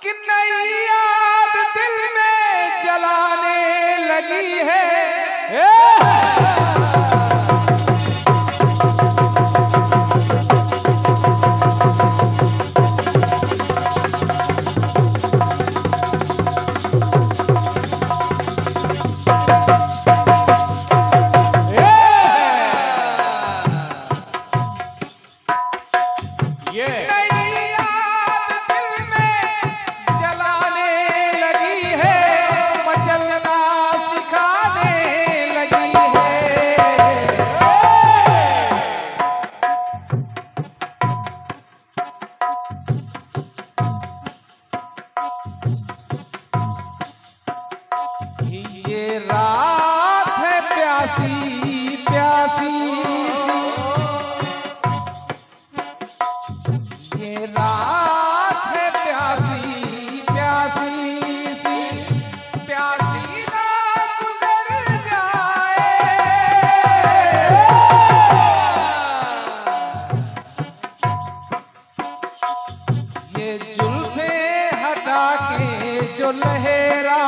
कि नई याद दिल में जलाने लगी है। ये रात है प्यासी प्यासी सी, ये रात है प्यासी प्यासी सी, प्यासी ना गुजर जाए। ये जुल्फे हटा के जो लहरा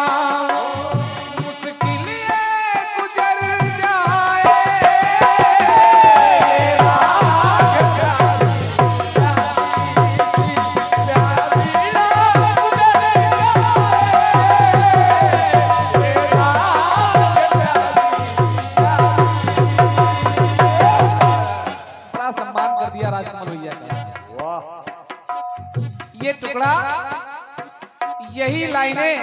ये टुकड़ा, यही लाइनें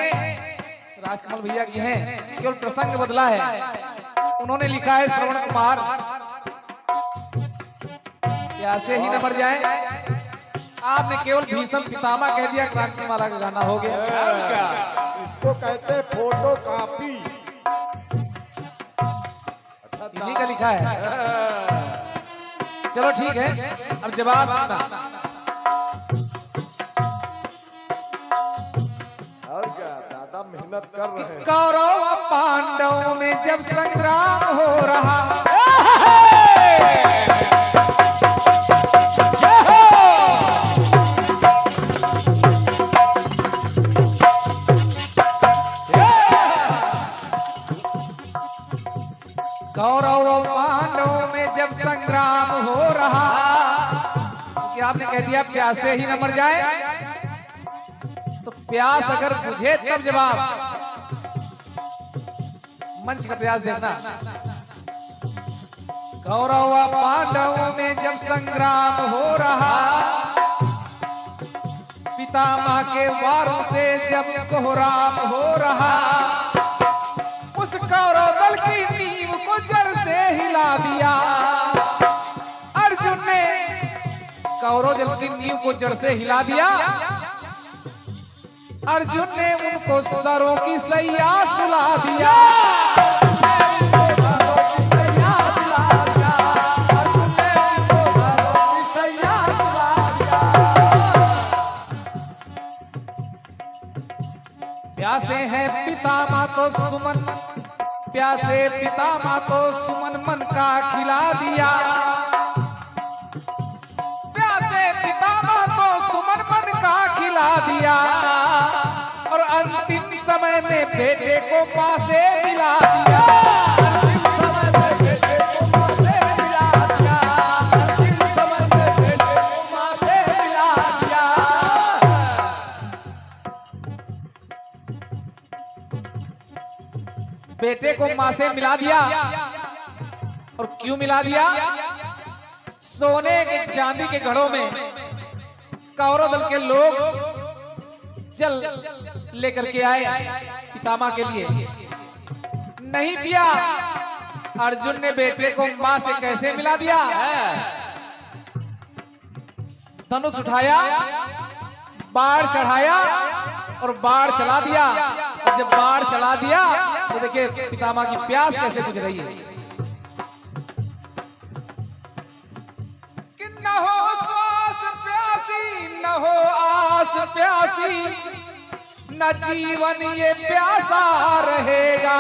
राजकमल भैया की हैं, केवल प्रसंग बदला है। उन्होंने लिखा है श्रवण कुमार, प्यासे ही न मर जाए। आपने केवल भीषम पितामह कह दिया, क्रांतिमाला का गाना हो गया। इसको कहते फोटो कॉपी। अच्छा इन्हीं का लिखा है। चलो ठीक है, अब जवाब सुनना। मेहनत कर रहे हैं। कौरव पांडवों में जब संग्राम हो रहा, कौरव पांडवों में जब संग्राम हो रहा, कि आपने कह दिया प्यासे ही न मर जाए, तो प्यास अगर बुझे तब जवाब। मंच का प्रयास देखना। कौरव पांडवों में जब संग्राम हो रहा, पितामह के वारों से जब कोहराम हो रहा, उस कौरव दल की नींव को जड़ से हिला दिया। अर्जुन ने कौरव दल की नींव को जड़ से हिला दिया। अर्जुन ने उनको सरों की सैया सुला दिया। प्यासे हैं पितामह तो सुमन, प्यासे पितामह तो सुमन मन का खिला दिया। प्यासे पितामह तो सुमन मन का खिला दिया, और अंतिम समय में बेटे को पासे मिला दिया। बेटे को मां से मिला दिया। और क्यों मिला दिया? सोने के चांदी के घड़ों में कौरव दल के लोग जल लेकर के आए पितामह के लिए, नहीं पिया। अर्जुन ने बेटे को मां से कैसे मिला दिया? धनुष उठाया, बाढ़ चढ़ाया और बाढ़ चला दिया। और जब बाढ़ चला दिया तो देखिए पितामह की प्यास कैसे बुझ रही है। कि न हो श्वास प्यासी, न हो आस प्यासी, न जीवन ये प्यासा रहेगा।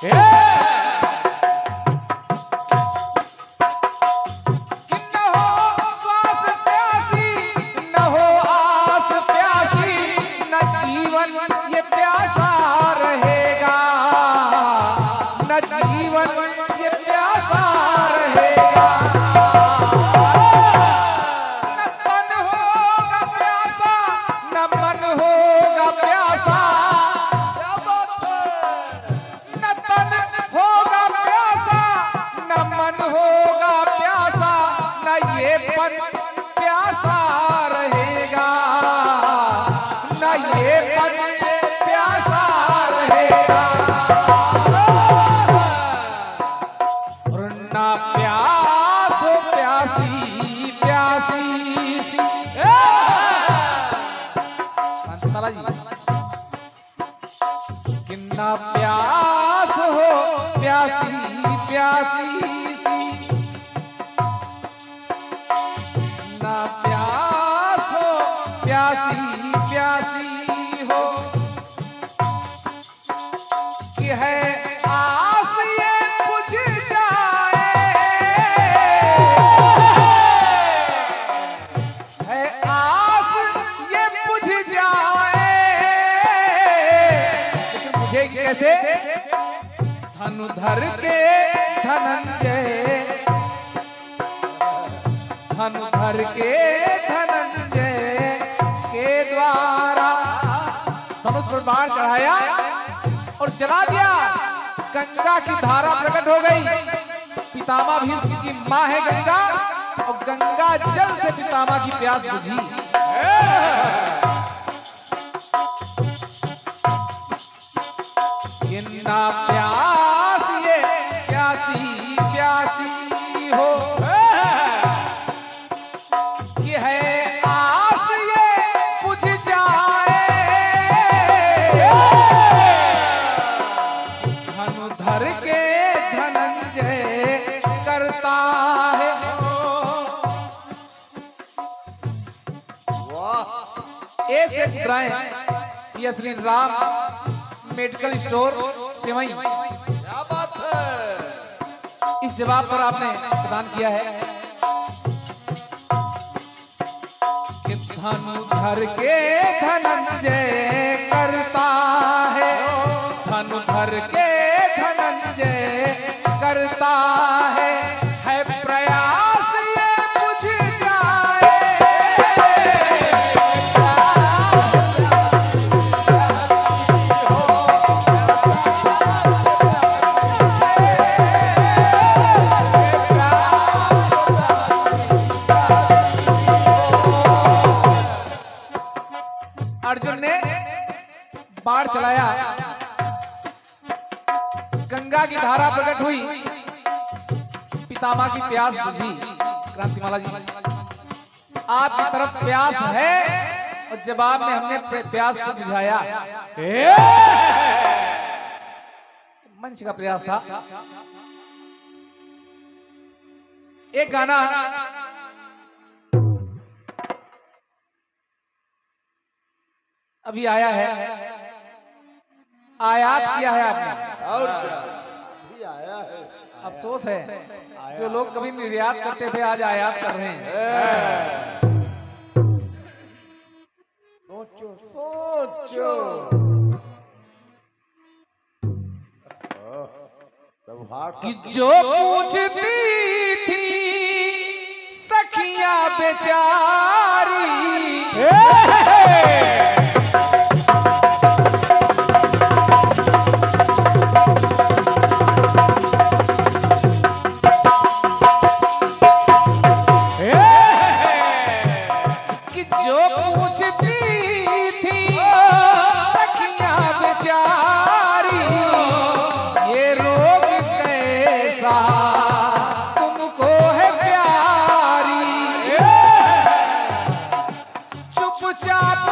Yeah! प्यासी प्यासी सी, ना प्यास हो प्यासी प्यासी हो, कि है आस ये बुझ जाए, है आस ये बुझ जाए, लेकिन मुझे कैसे? धनुधर के धनंजय, धनुधर के धनंजय के द्वारा धनुष पर बाण चढ़ाया और जला दिया। गंगा की धारा प्रकट हो गई। पितामह भीष्म की मां है गंगा, और गंगा जल से पितामह की प्यास बुझी। किन्ना प्यास ये प्यासी प्यासी हो, कि है आस ये बुझ जाए, धनुधर के धनंजय करता है। वाह, एक से मुद्राएं, ये श्री राम मेडिकल स्टोर सिवई, क्या बात है। इस जवाब पर आपने प्रदान किया है कि धनुधर के धनंजय करता है, धनुधर के धनंजय करता है प्रयास ये बुझ जाए। अर्जुन ने बाण चलाया, गंगा की धारा प्रकट हुई, पितामह की प्यास बुझी। क्रांतिमाला जी, आपकी तरफ प्यास है और जवाब में हमने प्यास को बुझाया। मंच का प्रयास था। एक गाना अभी आया है, आयात किया है आपने, और क्या भी आया है। अफसोस है जो लोग कभी निर्यात करते थे आज आयात कर रहे हैं। सोचो सोचो, सब हाथ कि जो पूछती थी सखियां बेचारी, कि जो पूछती थी सखियां बेचारी, ये रोग कैसा तुमको है प्यारी, चुपचाप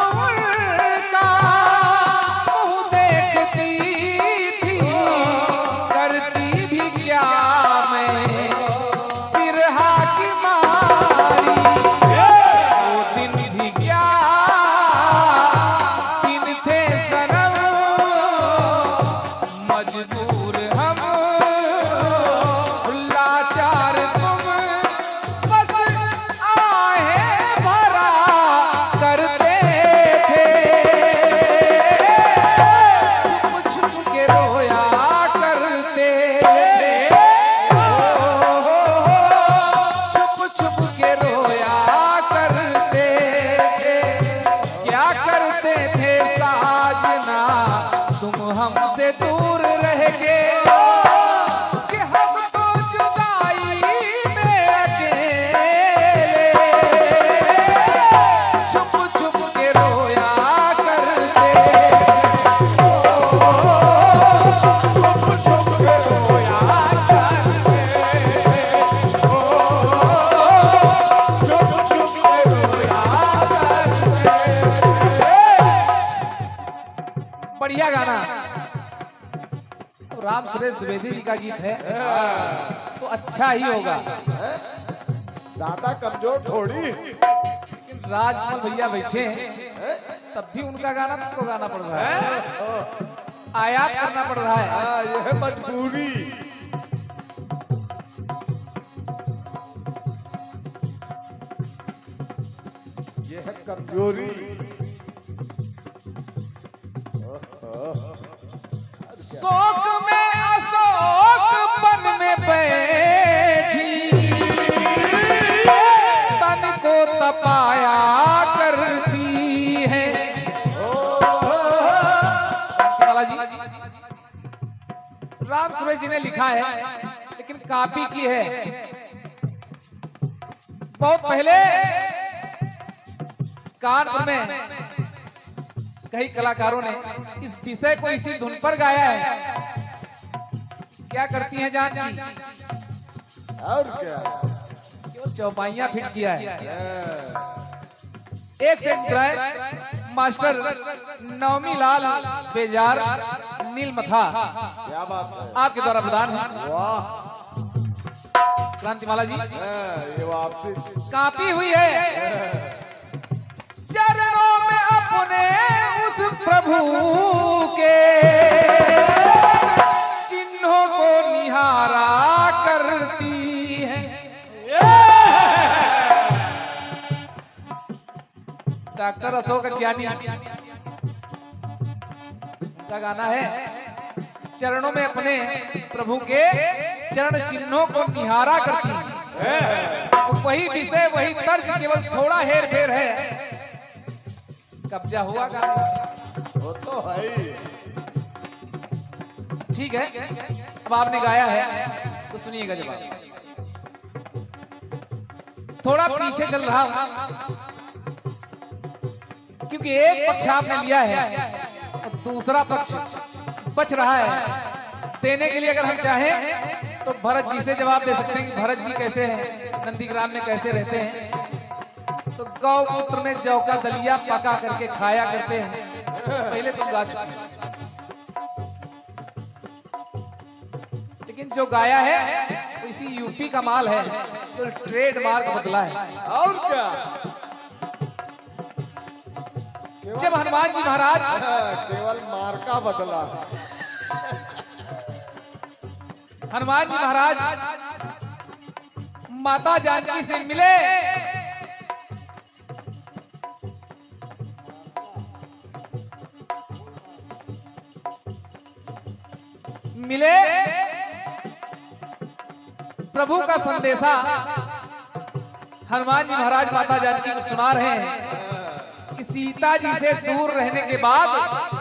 सुरेश द्विवेदी जी का गीत है तो अच्छा ही होगा। दादा कमजोर थोड़ी। लेकिन राजकमल भैया बैठे हैं तब भी उनका गाना तुमको गाना पड़ रहा है, आयात करना पड़ रहा है। हाँ, ये है मजबूरी। ये है कमजोरी। शोक में अशोक बन में बैठी तन को तपाया करती है। बालाजी राम सुरेश जी ने लिखा है लेकिन कॉपी की है बहुत पहले। कान में कई कलाकारों ने इस विषय को इसी धुन पर गाया है। क्या करती हैं जानकी? और क्या? क्यों चौपाइयां फिट किया है। एक से मास्टर नवमी लाल बेजार नीलमथा क्या बात है? आपके द्वारा प्रदान है। वाह, क्रांतिमाला जी ये वापसी कापी हुई है। चरणों में अपने उस प्रभु के चिन्हों को निहारा करती है। डॉक्टर अशोक ज्ञानी का गाना है, चरणों में अपने प्रभु के चरण चिन्हों को निहारा करती है। वही विषय वही तर्ज, केवल थोड़ा हेर फेर है। कब्जा हुआ गाना वो तो है ही। ठीक है, अब आपने गाया है तो सुनिएगा जवाब। थोड़ा पीछे चल रहा हूं क्योंकि एक पक्ष आपने लिया है और दूसरा पक्ष बच रहा है। देने के लिए अगर हम चाहें तो भरत जी से जवाब दे सकते हैं कि भरत जी कैसे हैं, नंदीग्राम में कैसे रहते हैं। तो गौमूत्र में जौ का दलिया पका करके खाया करते हैं। पहले तुम गा चुके, लेकिन जो गाया है वो इसी यूपी का माल है, जो ट्रेडमार्क बदला है। और क्या? जब हनुमान जी महाराज केवल मार्का बदला। हनुमान जी महाराज माता जानकी से मिले, प्रभु का संदेशा हनुमान जी महाराज माता जानकी को सुना रहे हैं कि सीता जी से दूर रहने के बाद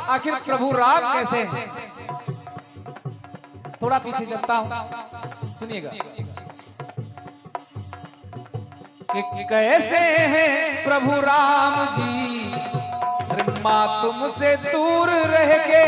आखिर प्रभु राम कैसे हैं। थोड़ा पीछे चलता हूं, सुनिएगा कि कैसे हैं प्रभु राम जी, अरे माँ तुमसे दूर रह के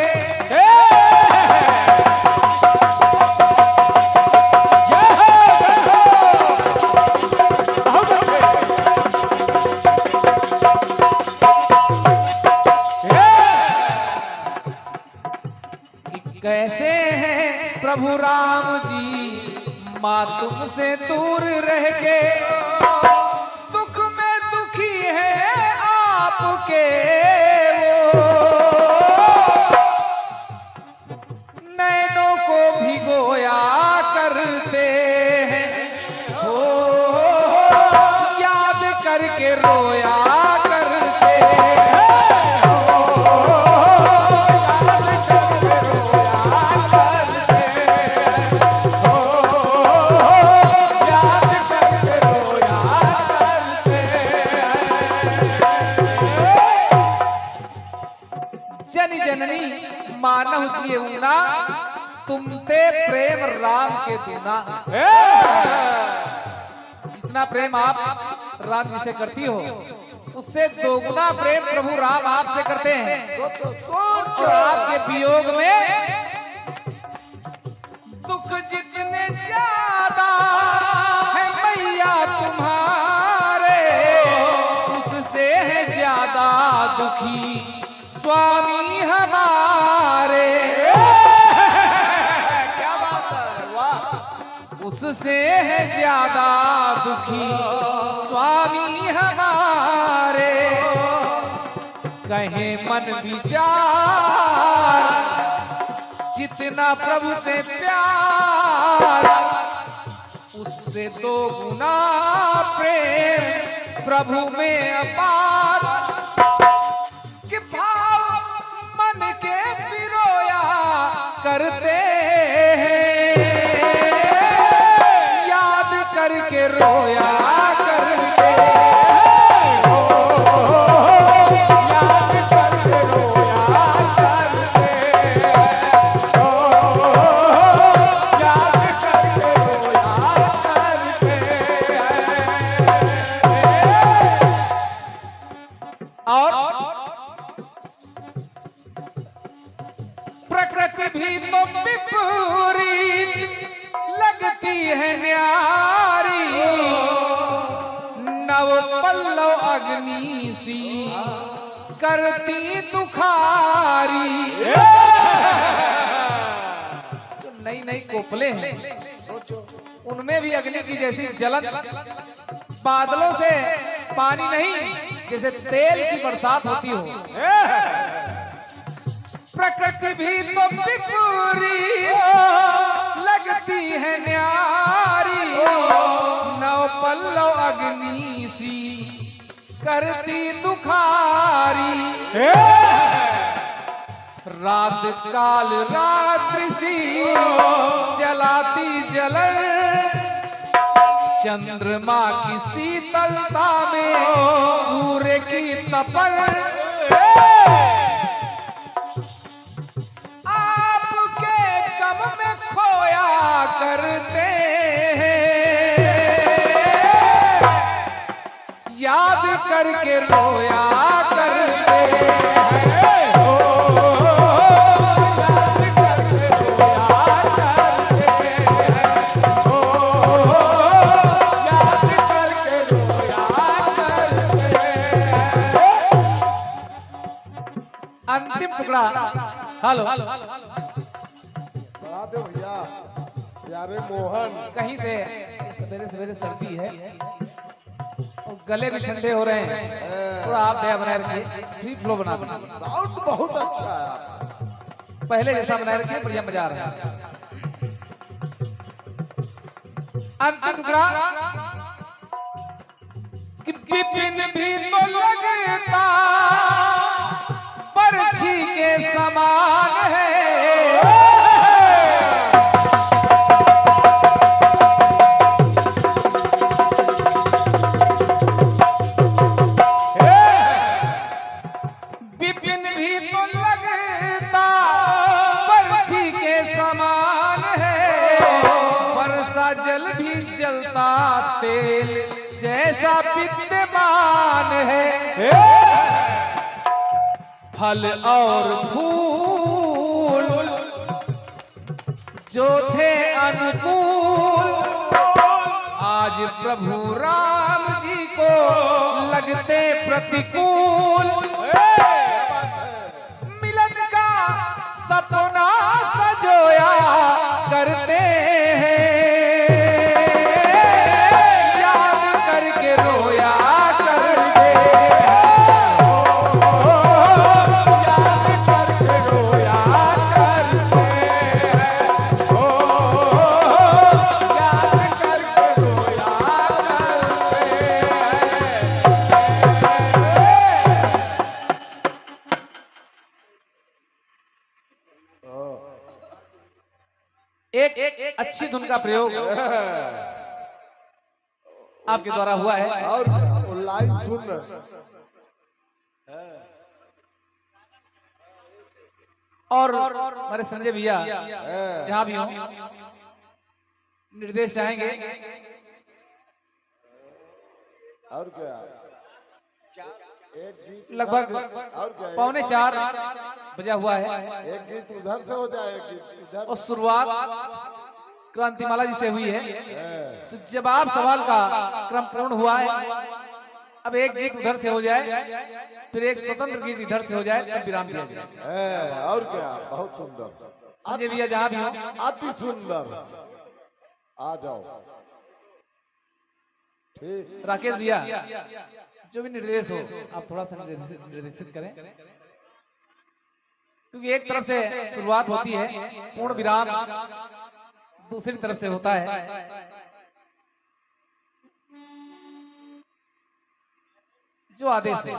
कैसे हैं प्रभु राम जी, माँ तुमसे दूर रह के दुख में दुखी है आपके वो नैनों को भिगोया करते हैं, हो याद करके रोया करते हैं। जननी मानव जीवना तुमते प्रेम राम के दूना। जितना प्रेम आप राम जी से करती हो उससे दोगुना प्रेम प्रभु राम आपसे करते हैं। और आपके वियोग में दुख जितने ज्यादा है मैया तुम्हारे, उससे है ज्यादा दुखी स्वामी हमारे। क्या उससे है ज्यादा दुखी स्वामी हमारे। कहे मन विचार जितना प्रभु से प्यार, उससे दो गुना प्रेम प्रभु में अपार। कि भाव मन के पिरोया करते हैं, याद करके रोया करते हैं। याद करके रोया करते हैं। याद करके रोया करते हैं। और प्रकृति भी तो विपरीत लगती है न्यारी, नव पल्लव अग्नि सी करती दुखारी। जो नई नई कोपले हैं उनमें भी अग्नि की जैसी जलन, बादलों से पानी नहीं जैसे तेल की बरसात होती हो। प्रकृति भी तो विपरीत लगती है न्यारी, नव पल्लव अग्नि सी करती दुखारी। रात काल रात्रि सी जलाती जलन, चंद्रमा की शीतलता में सूर्य की तपन। में खोया करते हैं, याद करके रोया करते हैं। याद करके रोया करते हैं। याद करके रोया करते हैं। अंतिम टुकड़ा। हेलो दे भैया प्यारे मोहन। कहीं से सवेरे सवेरे सर्दी है और गले भी ठंडे हो रहे हैं, थोड़ा आप दया बनाए रखिए, फ्री फ्लो बना दीजिए। साउंड बहुत अच्छा है आपका, पहले जैसा बनाए रखिए, बढ़िया मजा आ रहा है। अंतिम टुकड़ा। कि विपिन भी तो लगता बरछी के समान है, जल भी जलता तेल जैसा विद्यमान है। फल और फूल जो थे अनुकूल, आज प्रभु राम जी को लगते प्रतिकूल। मिलन का सपना सजोया करते हैं, रोया करते हैं। याद करके रोया करते हैं। याद करके रोया करते हैं। एक अच्छी धुन का प्रयोग आपके द्वारा हुआ है और लाइव सुन और हमारे संजय भैया जहां भी हो निर्देश चाहेंगे। और क्या एक गीत लगभग और क्या 3:45 बजा हुआ है। एक गीत उधर से हो जाए, एक गीत इधर। और शुरुआत क्रांतिमाला जी से हुई है, तो जब आप सवाल का क्रम पूर्ण हुआ है, अब एक गीत उधर से हो जाए, फिर एक स्वतंत्र गीत इधर से हो जाए, तब विराम दिया जाए। और क्या बहुत सुंदर। संजय भैया जहां भी हो, अति सुंदर आ जाओ। ठीक। राकेश भैया जो भी निर्देश हो आप थोड़ा सा निर्देशित करें, क्योंकि एक तरफ से शुरुआत होती है, पूर्ण विराम दूसरी तरफ से होता है। जो आदेश हो।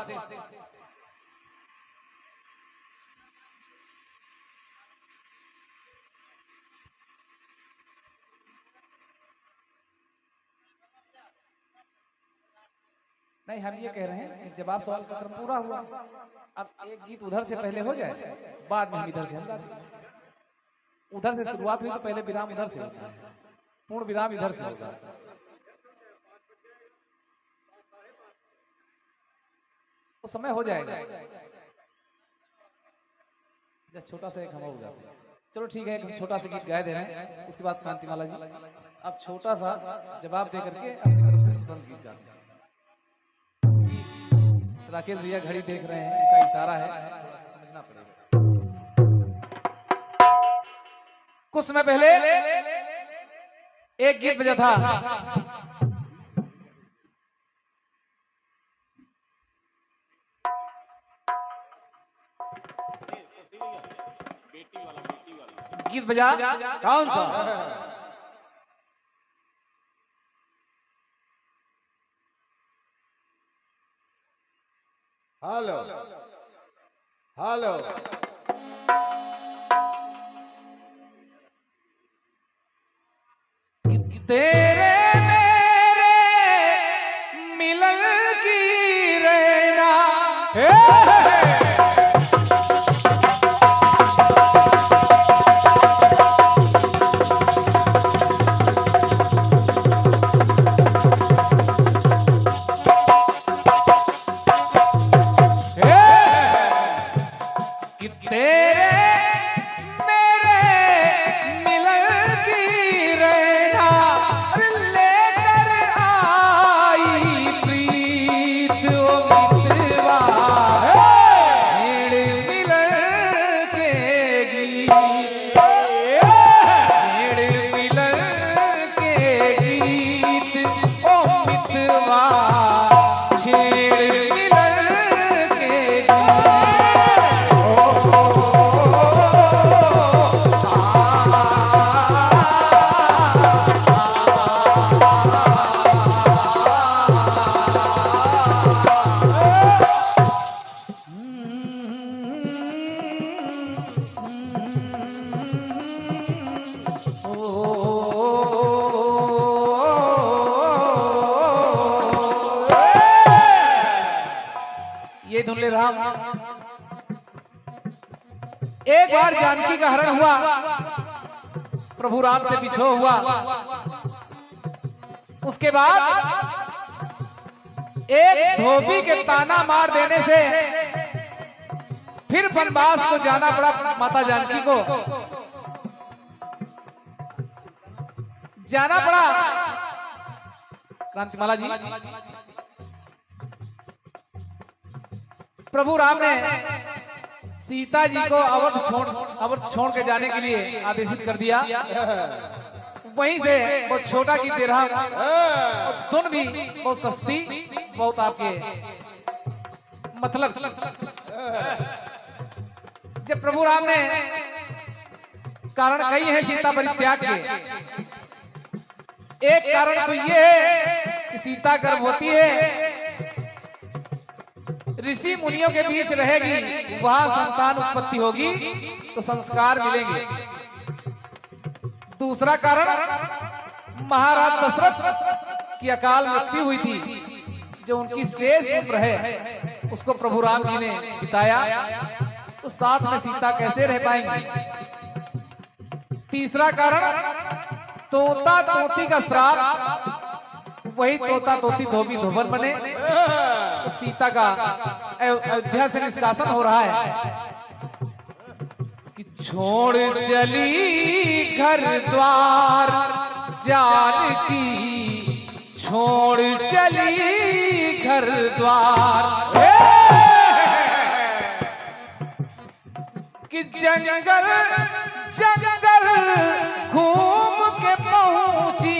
नहीं, हम ये कह रहे हैं कि जवाब सवाल का क्रम पूरा हुआ, अब एक गीत उधर से पहले हो जाए, बाद में हम इधर से हम जाते हैं। उधर से शुरुआत हुई तो पहले विराम उधर से होता है, पूर्ण विराम इधर से होता है। वो समय हो जाएगा, जब छोटा सा एक हम हो जाते हैं। चलो ठीक है, हम छोटा सा गीत गाए दे रहे हैं, उसके बाद क्रांतिमाला जी अब छोटा सा जवाब दे करके अपनी तरफ से स्वतंत्र गीत गाते हैं। राकेश भैया घड़ी देख रहे हैं, उनका इशारा है, समझना पड़ेगा। कुछ समय पहले एक गीत बजा था, गीत बजा कौन सा? Hello hello. तेरे मेरे मिलन की रहना धुनले राम। एक बार जानकी का हरण हुआ, प्रभु राम से बिछो हुआ। उसके बाद एक धोबी के ताना मार देने से फिर वनवास को जाना पड़ा। माता जानकी को जाना पड़ा। क्रांतिमाला जी, प्रभु राम ने सीता जी को अवध छोड़ के जाने के लिए आदेशित कर दिया। वहीं से वो छोटा की तेरह धुन भी बहुत सस्ती, बहुत आपके मतलब। जब प्रभु राम ने कारण कही है सीता परित्याग के, एक कारण तो ये है कि सीता गर्भवती है, ऋषि मुनियों के बीच रहेगी, वहां संतान उत्पत्ति होगी तो संस्कार मिलेंगे। दूसरा कारण, महाराज दशरथ की अकाल मृत्यु हुई थी, जो उनकी शेष उम्र है उसको प्रभु राम जी ने बिताया, तो साथ में सीता कैसे रह पाएंगी। तीसरा कारण, तोता तोती का श्राप, वही तोता तोती धोबी धोबन बने, तो सीता का अयोध्या से निष्कासन हो रहा है कि छोड़ चली घर द्वार जानकी, छोड़ चली घर द्वार कि जंगल जंगल घूम के पहुंची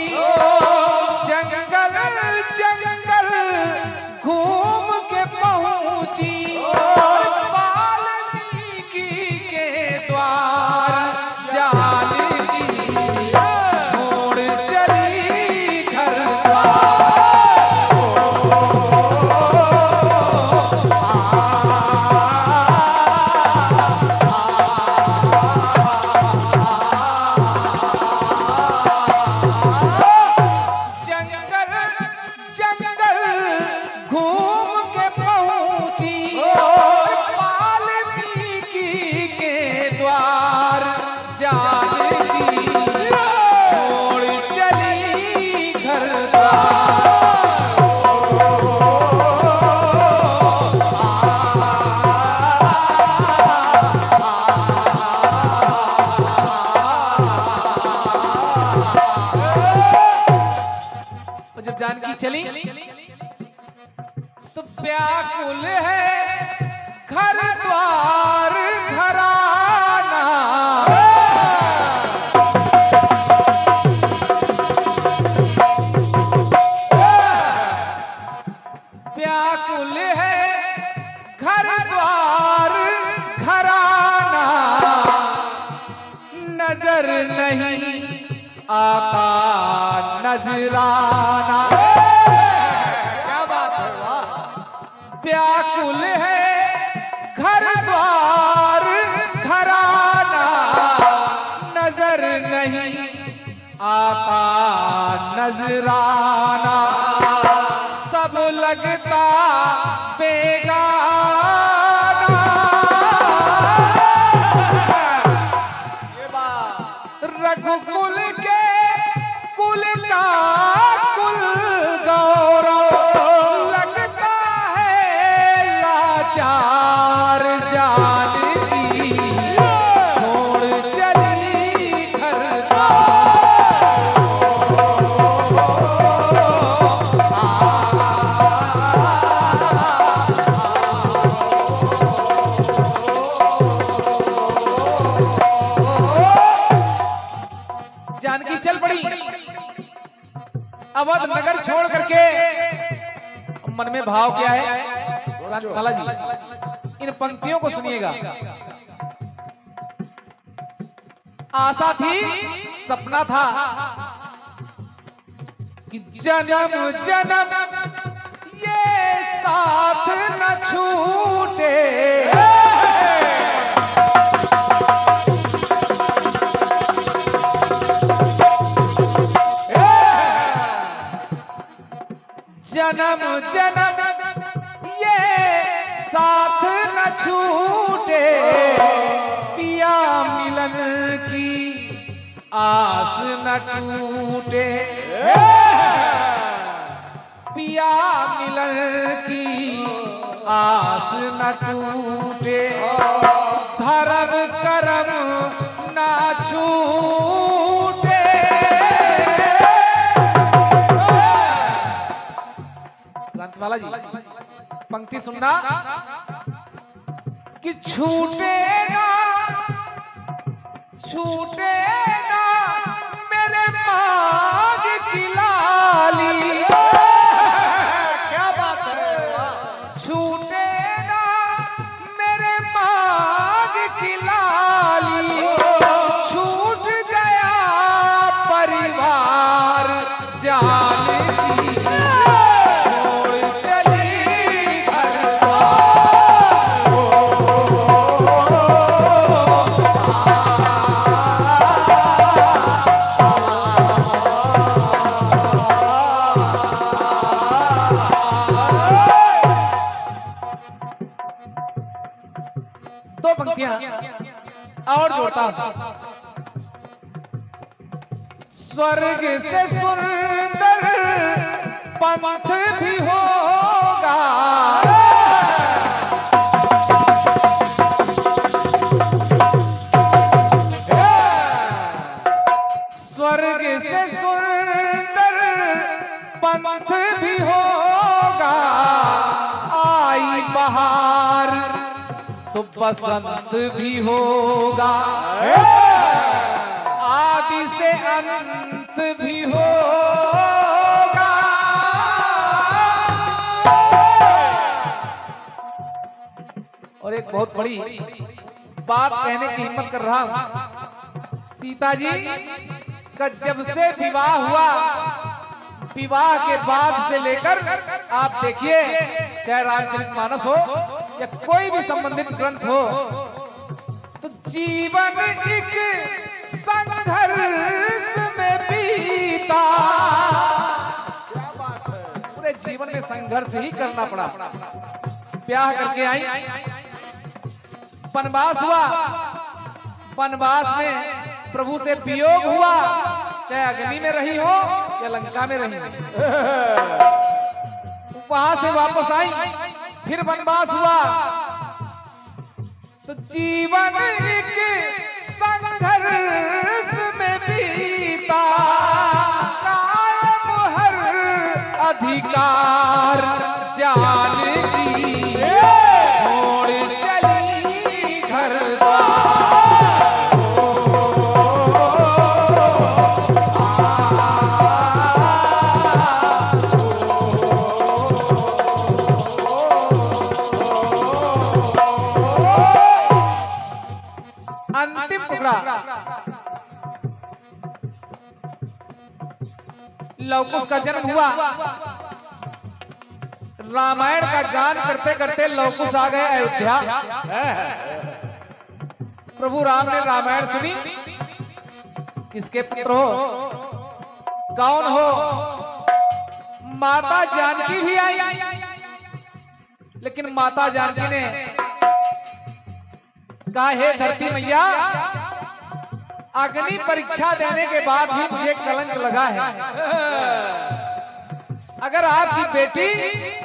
और जब जानकी चली तो व्याकुल है घर द्वार घराना, व्याकुल है घर द्वार घराना, नजर नहीं आता नजराना। क्या बात है, वाह। व्याकुल है घर द्वार घराना, नजर नहीं आता नजराना, सब लगता बेगाना। ये बात रघुकुल के कुल का कुल गौरव, लगता है लाचार जानकी, छोड़ चली घर जानकी चल पड़ी अवध नगर छोड़ करके। मन में भाव क्या है राजपाला जी, इन पंक्तियों को सुनिएगा। आशा थी, सपना था कि जन्म जन्म ये साथ न छूटे, जन्म जन्म ये साथ न छूटे, पिया मिलन की आस न टूटे, पिया मिलन की आस न टूटे, धर्म कर्म न छूटे। ग्रंथमाला जी पंक्ति सुनना कि छूटे ना मेरे मांग की लाली, क्या बात है, वाह। छूटे ना मेरे मांग की लाली, छूट गया परिवार जानकी, छोड़ चली घर दो पंक्तियां और जोड़ता हूं। स्वर्ग से सुंदर पंथ भी होगा, स्वर्ग से सुंदर पंथ भी होगा, आई बहार तो बसंत भी होगा, आदि से अंत भी होगा। और एक बहुत बड़ी बात कहने की हिम्मत कर रहा हूं, सीता जी का जब से विवाह हुआ, विवाह के बाद से लेकर आप देखिए, चाहे रामचरितमानस हो या कोई भी संबंधित ग्रंथ हो, तो जीवन एक संघर्ष में बीता। क्या बात है, पूरे जीवन में संघर्ष ही करना पड़ा। ब्याह करके आई, वनवास हुआ, वनवास में प्रभु से वियोग हुआ, चाहे अग्नि में रही हो या लंका में रही हो। वहां से वापस आई, फिर वनवास हुआ, तो जीवन एक संघर्ष में बीता। कायम हर अधिकार जान की छोड़ चली घर अंतिम टुकड़ा लव कुश का जन्म हुआ। रामायण का गान करते करते लव कुश आ गए अयोध्या। प्रभु राम ने रामायण सुनी। किसके पुत्र हो, कौन हो? माता जानकी भी आई, लेकिन माता जानकी ने कहा, हे धरती मैया, अग्नि परीक्षा देने के बाद भी मुझे कलंक लगा है। अगर आपकी बेटी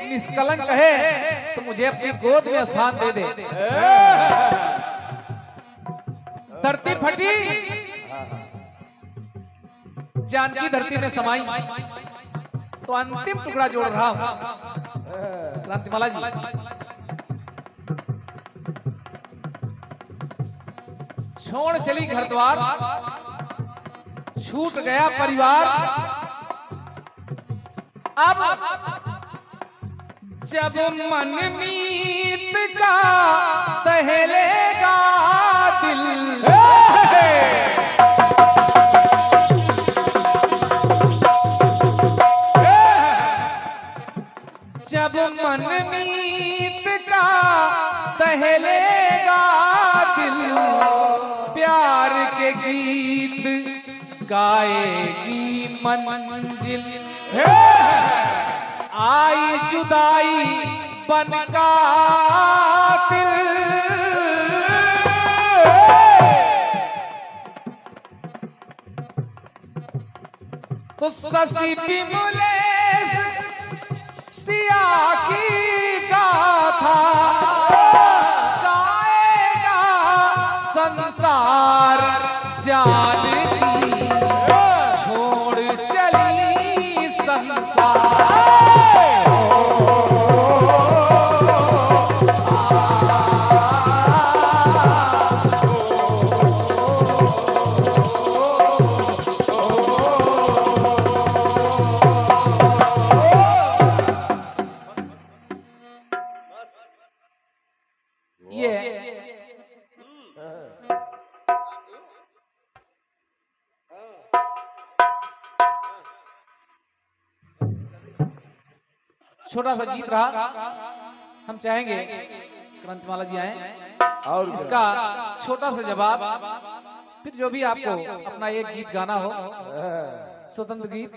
निष्कलंक है तो मुझे अपनी गोद में स्थान दे दे। धरती फटी, जानकी धरती में समाई। तो अंतिम टुकड़ा जोड़ रहा हूं क्रांतिमाला जी। छोड़ चली घर द्वार, छूट गया परिवार। अब जब मन मीत का दहलेगा दिल, जब मन मीत का दहलेगा दिल, प्यार के गीत गाएगी मंजिल। आई जुदाई बन कातिल, तो शशि विमलेश सिया की गाथा गाएगा संसार जानकी छोड़ चली संसार। छोटा सा गीत रहा, हम चाहेंगे क्रांतिमाला जी आए और इसका छोटा सा जवाब, फिर जो भी आपको अपना एक गीत गाना हो, स्वतंत्र गीत,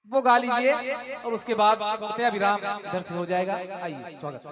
वो गा लीजिए और उसके बाद कृपया विराम इधर से हो जाएगा। आइए, स्वागत।